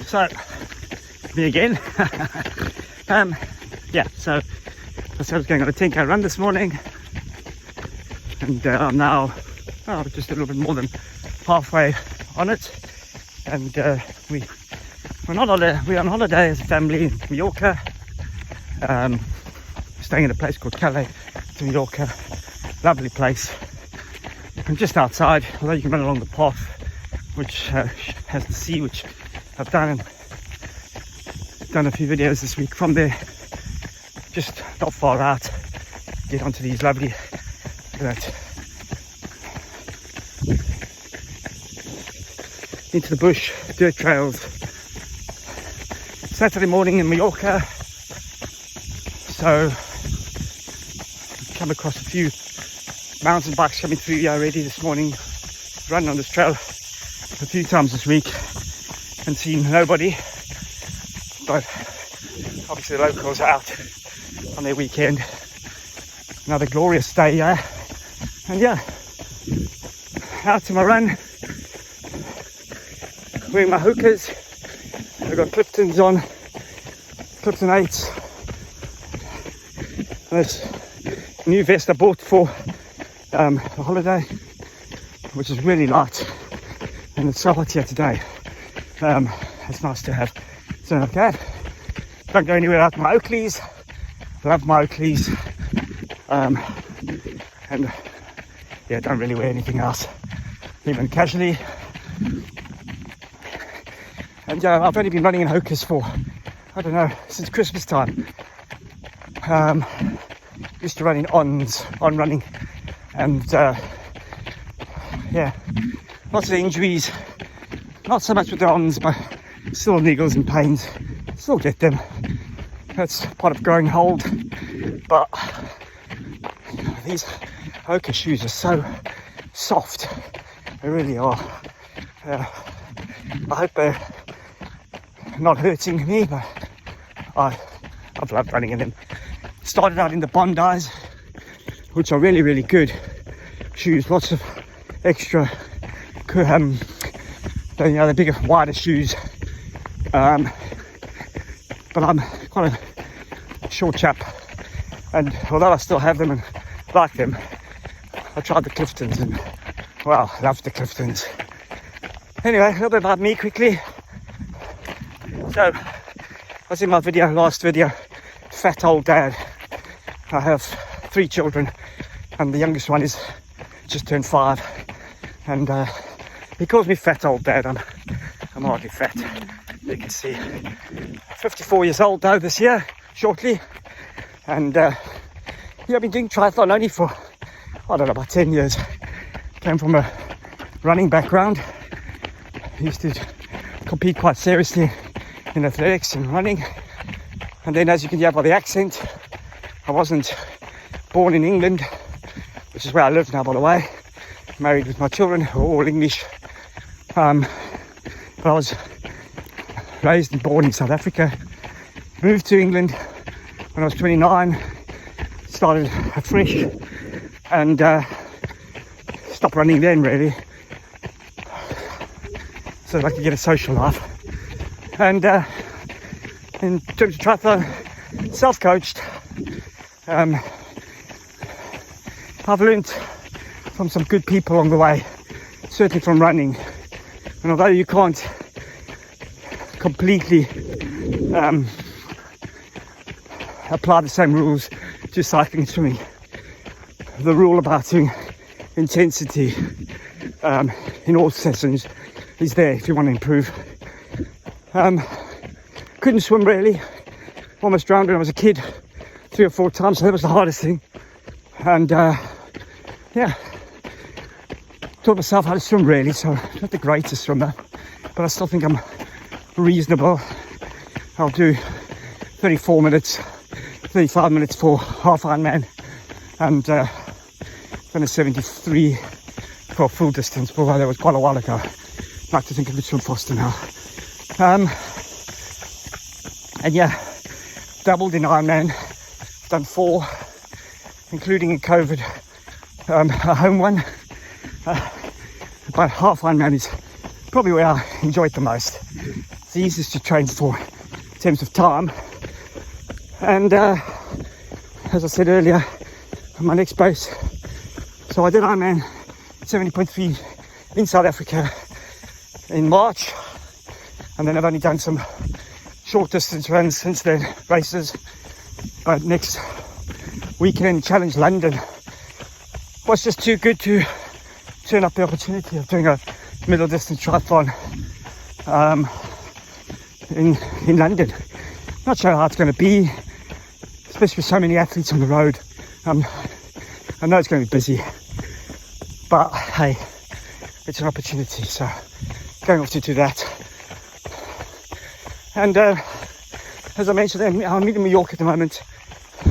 So, me again. Yeah, so I said I was going on a 10k run this morning, and I'm now just a little bit more than halfway on it. And we're on holiday as a family in Mallorca, staying in a place called Calais to Mallorca. Lovely place. And just outside, although you can run along the path which has the sea, which I've done a few videos this week from there. Just not far out, get onto these lovely into the bush dirt trails. Saturday morning in Mallorca, so come across a few mountain bikes coming through here already this morning. Running on this trail a few times this week and seen nobody, but obviously the locals are out on their weekend. Another glorious day here, and yeah, out to my run, wearing my hookers. I've got Cliftons on, Clifton 8s. This new vest I bought for the holiday, which is really light, and it's so hot here today. It's nice to have something like that. Don't go anywhere without my Oakleys. Love my Oakleys. And yeah, don't really wear anything else, even casually. And I've only been running in Hokas for, I don't know, since Christmas time. Used to run in on running, and yeah, lots of injuries. Not so much with the ons, but still niggles and pains. Still get them. That's part of growing old. But these Hoka shoes are so soft. They really are. I hope they're not hurting me, but I've loved running in them. Started out in the Bondis, which are really, really good shoes. Lots of extra, the bigger, wider shoes. But I'm quite a short chap, and although I still have them and like them, I tried the Cliftons and, well, loved the Cliftons. Anyway, a little bit about me quickly. So, as in my last video, fat old dad. I have 3 children, and the youngest one is just turned 5, and he calls me fat old dad. I'm hardly fat, you can see. 54 years old though this year, shortly, and yeah, I've been doing triathlon only for, I don't know, about 10 years. Came from a running background. Used to compete quite seriously in athletics and running, and then, as you can hear by the accent, I wasn't born in England, which is where I live now, by the way. Married with my children, who are all English. But I was raised and born in South Africa. Moved to England when I was 29. Started afresh and stopped running then, really. So I could get a social life. And in terms of triathlon, self-coached. I've learned from some good people along the way, certainly from running. And although you can't completely apply the same rules to cycling and swimming, the rule about doing intensity in all sessions is there if you want to improve. Couldn't swim really, almost drowned when I was a kid 3 or 4 times, so that was the hardest thing. And yeah, taught myself how to swim really, so not the greatest swimmer, but I still think I'm reasonable. I'll do 35 minutes for half Ironman, and done a 73 for a full distance, although that was quite a while ago. I'd like to think I could swim faster now. And yeah, doubled in Ironman, done 4, including in COVID, a home one. But half Ironman is probably where I enjoy it the most. it's the easiest to train for in terms of time. And as I said earlier, my next base, so I did Ironman 70.3 in South Africa in March, and then I've only done some short distance runs since then, races. But next weekend, Challenge London was just too good to turn up the opportunity of doing a middle distance triathlon in London. Not sure how it's going to be, especially with so many athletes on the road. I know it's going to be busy, but hey, it's an opportunity, so going off to do that. And as I mentioned, I'm in New York at the moment,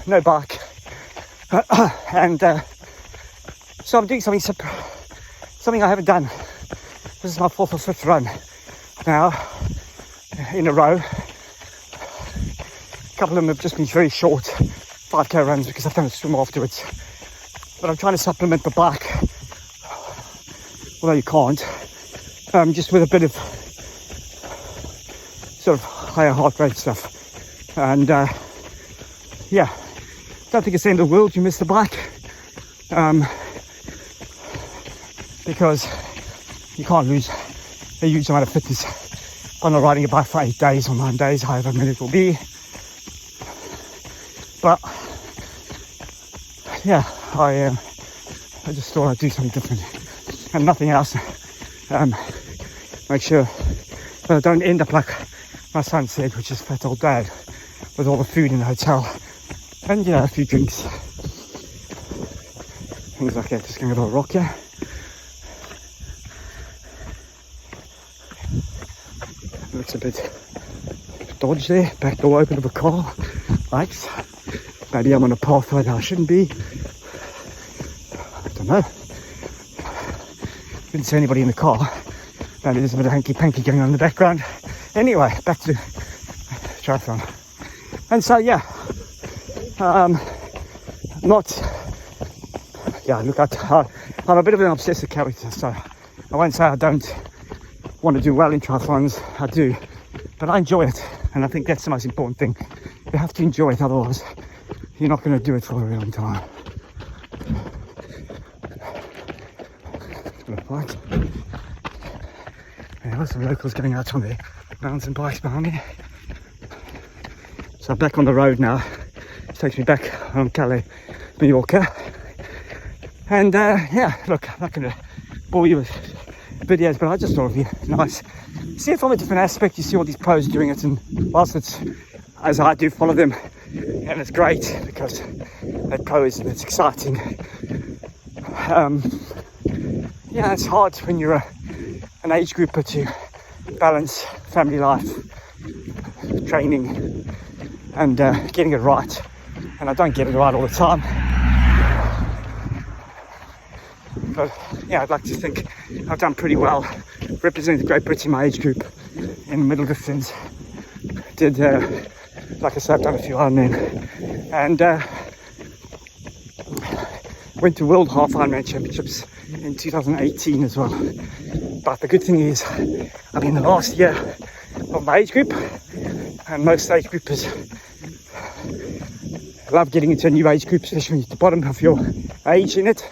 no bike, and so I'm doing something I haven't done. This is my 4th or 5th run now in a row. A couple of them have just been very short 5k runs because I've done a swim afterwards. But I'm trying to supplement the bike, although you can't, just with a bit of sort of higher heart rate stuff. And yeah, don't think it's the end of the world you miss the bike, because you can't lose a huge amount of fitness by not riding a bike for 8 days or 9 days, however many it will be. But yeah, I just thought I'd do something different and nothing else. Make sure that I don't end up like my son said, which is fat old dad, with all the food in the hotel and a few drinks, things like that. Just going to go rock here. Looks a bit dodgy there. Back door open of a car. Right. Maybe I'm on a pathway that I shouldn't be. I don't know. Didn't see anybody in the car. Maybe there's a bit of hanky-panky going on in the background. Anyway, back to triathlon. And so, yeah. Look, I'm a bit of an obsessive character, so I won't say I don't want to do well in triathlons. I do. But I enjoy it. And I think that's the most important thing. You have to enjoy it, otherwise you're not going to do it for a very long time. Right. There are some locals going out on their mountain bikes behind me. So I'm back on the road now. It takes me back on Calais, New Yorker. And yeah, look, I'm not going to bore you with videos, but I just thought it'd be nice. See it from a different aspect. You see all these pros doing it, and whilst it's, as I do, follow them, and it's great because they're pros and it's exciting. Yeah, it's hard when you're an age grouper to balance family life, training, and getting it right. And I don't get it right all the time. But yeah, I'd like to think I've done pretty well representing Great Britain, my age group, in the middle distance. Did, like I said, I've done a few Ironman, and went to World Half Ironman Championships in 2018 as well. But the good thing is, I'm in the last year of my age group, and most age groupers love getting into a new age group, especially at the bottom of your age in it.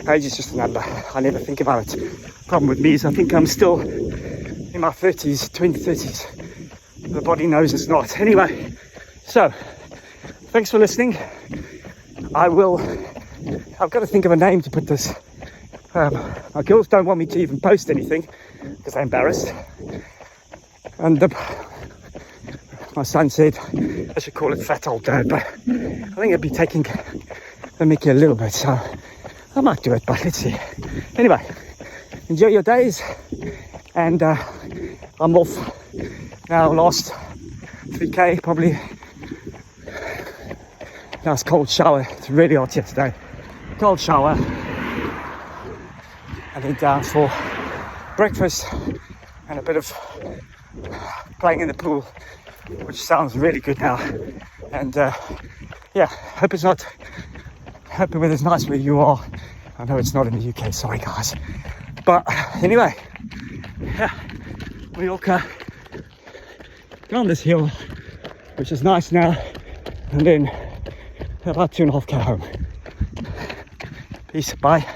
Age is just a number. I never think about it. Problem with me is I think I'm still in my 30s, 2030s. The body knows it's not. Anyway, so thanks for listening. I've got to think of a name to put this. My girls don't want me to even post anything because they're embarrassed. And my son said I should call it Fat Old Dad, but I think it'd be taking the mickey a little bit, so I might do it, but let's see. Anyway, enjoy your days, and I'm off now. Last 3k, probably. Nice cold shower. It's really hot here today. Cold shower, and then down for breakfast and a bit of playing in the pool, which sounds really good now. And yeah, hope the weather's nice where you are. I know it's not in the UK, sorry guys. But anyway, yeah, Mallorca, down this hill, which is nice now, and then about 2.5 k home. Peace, bye.